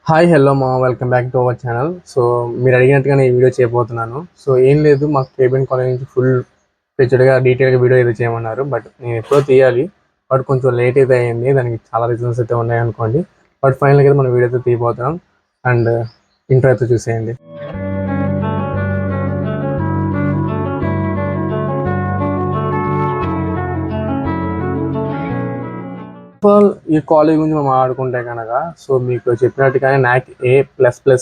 Hi hello మా welcome back to our channel. So మీరు అడిగినట్టుగా నేను వీడియో చేయబోతున్నాను. సో ఏం లేదు, మాకు కేబిన్ కాలేజ్ నుంచి ఫుల్ ఫ్లెడ్జ్డ్గా డీటెయిల్గా వీడియో అయితే చేయమన్నారు. బట్ నేను ఎప్పుడో తీయాలి, బట్ కొంచెం లేట్ అయితే అయింది. దానికి చాలా రీజన్స్ అయితే ఉన్నాయి అనుకోండి. బట్ ఫైనల్గా అయితే మనం వీడియో అయితే తీయబోతున్నాం. అండ్ ఇంట్రో అయితే చూసేయండి. ఈ కాలేజ్ గురించి మనం ఆడుకుంటే కనుక, సో మీకు చెప్పినట్టుగానే నాక్ A++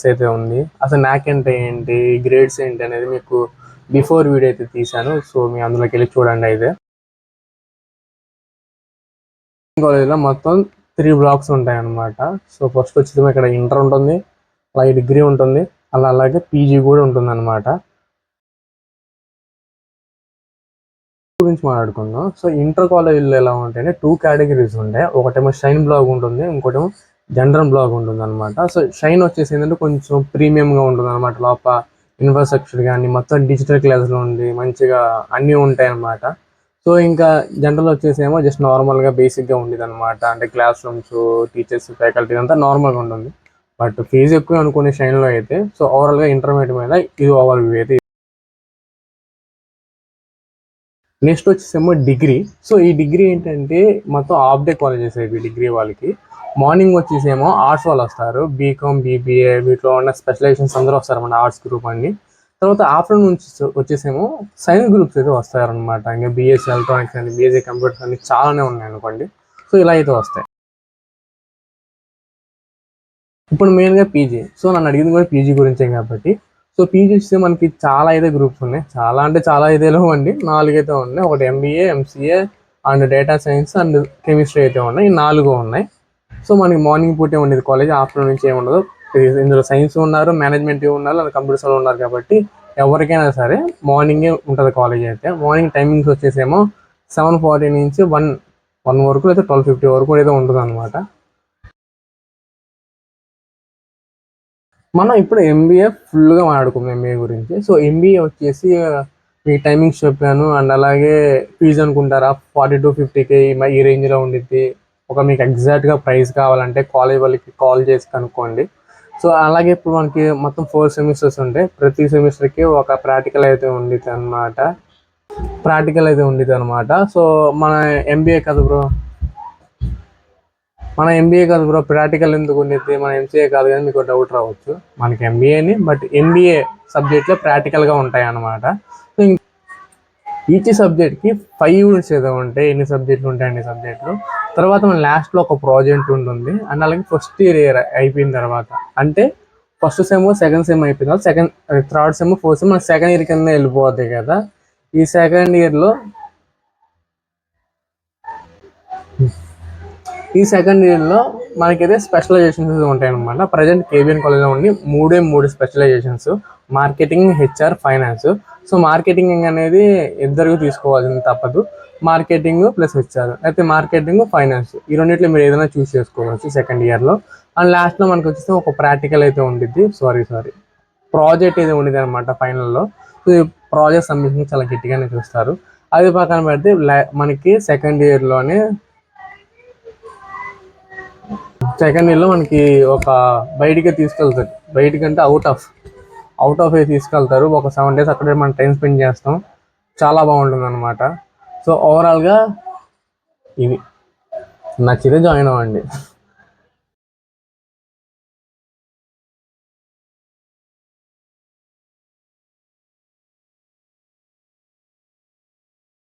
అయితే ఉంది. అసలు నాక్ అంటే ఏంటి, గ్రేడ్స్ ఏంటి అనేది మీకు బిఫోర్ వీడియో అయితే తీశాను. సో మీ అందులోకి వెళ్ళి చూడండి. అయితే కాలేజ్లో మొత్తం 3 బ్లాక్స్ ఉంటాయి అన్నమాట. సో ఫస్ట్ వచ్చేసి ఇక్కడ ఇంటర్ ఉంటుంది, అలాగే డిగ్రీ ఉంటుంది, అలాగే పీజీ కూడా ఉంటుంది అనమాట. గురించి మాట్లాడుకుందాం. సో ఇంటర్ కాలేజీలో ఎలా ఉంటాయంటే 2 కేటగిరీస్ ఉంటాయి. ఒకటేమో షైన్ బ్లాక్ ఉంటుంది, ఇంకోటేమో జనరల్ బ్లాక్ ఉంటుంది అనమాట. సో షైన్ వచ్చేసి ఏంటంటే కొంచెం ప్రీమియంగా ఉంటుంది అనమాట. లోపల ఇన్ఫ్రాస్ట్రక్చర్ కానీ మొత్తం డిజిటల్ క్లాసులు ఉండి మంచిగా అన్నీ ఉంటాయి అనమాట. సో ఇంకా జనరల్ వచ్చేసేమో జస్ట్ నార్మల్గా బేసిక్గా ఉండేది అనమాట. అంటే క్లాస్ రూమ్స్, టీచర్స్, ఫ్యాకల్టీ అంతా నార్మల్గా ఉంటుంది. బట్ ఫీజు ఎక్కువ అనుకునే షైన్లో అయితే, సో ఓవరాల్గా ఇంటర్మీడియట్ మీద ఇది ఓవర్ వ్యూ అయితే. నెక్స్ట్ వచ్చేసేమో డిగ్రీ. సో ఈ డిగ్రీ ఏంటంటే మొత్తం హాఫ్ డే కాలేజెస్ ఇవి డిగ్రీ వాళ్ళకి. మార్నింగ్ వచ్చేసేమో ఆర్ట్స్ వాళ్ళు వస్తారు, బీకామ్, బీబీఏ వీటిలో ఉన్న స్పెషలైజేషన్స్ అందరూ వస్తారు మన ఆర్ట్స్ గ్రూప్ అన్ని. తర్వాత ఆఫ్టర్నూన్ వచ్చేసేమో సైన్స్ గ్రూప్స్ అయితే వస్తారనమాట. ఇంకా బీఎస్సీ ఎలక్ట్రానిక్స్ అని, బీఎస్సీ కంప్యూటర్స్ అని చాలానే ఉన్నాయి అనుకోండి. సో ఇలా అయితే వస్తాయి. ఇప్పుడు మెయిన్గా పీజీ. సో నన్ను అడిగింది కూడా పీజీ గురించే కాబట్టి, సో పీజీ వస్తే మనకి చాలా అయితే గ్రూప్స్ ఉన్నాయి. చాలా అంటే చాలా అయితే లేవండి, 4 అయితే ఉన్నాయి. ఒకటి MBA, MCA and data science and chemistry అయితే ఉన్నాయి. ఈ 4 ఉన్నాయి. సో మనకి మార్నింగ్ పూటే ఉండేది కాలేజ్, ఆఫ్టర్నూన్ నుంచి ఏముండదు. ఇందులో సైన్స్ ఉన్నారు, మేనేజ్మెంట్ ఉన్నారు, అలాగే కంప్యూటర్స్ ఉన్నారు. కాబట్టి ఎవరికైనా సరే మార్నింగే ఉంటుంది కాలేజ్ అయితే. మార్నింగ్ టైమింగ్స్ వచ్చేసేమో 7:40 నుంచి 1 వరకు, లేదా 12:50 వరకు అయితే ఉంటుంది అనమాట. మనం ఇప్పుడు ఎంబీఏ ఫుల్గా మాట్లాడుకుందాం ఎంబీఏ గురించి. సో ఎంబీఏ వచ్చేసి మీ టైమింగ్స్ చెప్పాను. అండ్ అలాగే ఫీజు అనుకుంటారా 40-50K ఈ రేంజ్లో ఉండిద్ది. ఒక మీకు ఎగ్జాక్ట్గా ప్రైస్ కావాలంటే కాలేజ్ వాళ్ళకి కాల్ చేసి కనుక్కోండి. సో అలాగే ఇప్పుడు మనకి మొత్తం 4 సెమిస్టర్స్ ఉంటాయి. ప్రతి సెమిస్టర్కి ఒక ప్రాక్టికల్ అయితే ఉండిద్ది అనమాట. సో మన ఎంబీఏ కదా బ్రో, మన ఎంబీఏ కాదు బ్రో, ప్రాక్టికల్ ఎందుకు ఉండేది, మన ఎంసీఏ కాదు కానీ మీకు డౌట్ రావచ్చు. మనకి ఎంబీఏని, బట్ ఎంబీఏ సబ్జెక్ట్లో ప్రాక్టికల్గా ఉంటాయి అన్నమాట. సో ఈచ్ సబ్జెక్ట్కి 5 యూనిట్స్ ఏదో ఉంటాయి. ఎన్ని సబ్జెక్టులు ఉంటాయి అన్ని సబ్జెక్టులు. తర్వాత మన లాస్ట్లో ఒక ప్రాజెక్ట్ ఉంటుంది. అండ్ అలాగే ఫస్ట్ ఇయర్ అయిపోయిన తర్వాత, అంటే ఫస్ట్ సెమ్, సెకండ్ సెమ్ అయిపోయిన తర్వాత థర్డ్ సెమ్, ఫోర్త్ సెమ్ మనకి సెకండ్ ఇయర్ కింద వెళ్ళిపోతాయి కదా. ఈ సెకండ్ ఇయర్లో మనకైతే స్పెషలైజేషన్స్ ఉంటాయి అనమాట. ప్రజెంట్ కేబిఎన్ కాలేజ్లో ఉండి 3 specialisations: marketing, HR, finance. So marketing అనేది ఇద్దరికి తీసుకోవాల్సింది తప్పదు. మార్కెటింగ్ ప్లస్ హెచ్ఆర్, అయితే మార్కెటింగ్, ఫైనాన్స్ ఈ రెండింటిలో మీరు ఏదైనా చూస్ చేసుకోవచ్చు సెకండ్ ఇయర్లో. అండ్ లాస్ట్లో మనకు వచ్చేసి ఒక ప్రాక్టికల్ అయితే ఉండిద్ది, ప్రాజెక్ట్ అయితే ఉండేది అనమాట ఫైనల్లో. సో ఈ ప్రాజెక్ట్ సబ్మిషన్ చాలా గట్టిగానే చూస్తారు. అది పక్కన పెడితే మనకి సెకండ్ ఇయర్లో మనకి ఒక బయటికి తీసుకెళ్తారు. బయటికంటే అవుట్ ఆఫ్ తీసుకెళ్తారు. ఒక 7 days అక్కడే మనం టైం స్పెండ్ చేస్తాం. చాలా బాగుంటుంది అనమాట. సో ఓవరాల్గా ఇది నచ్చితే జాయిన్ అవ్వండి.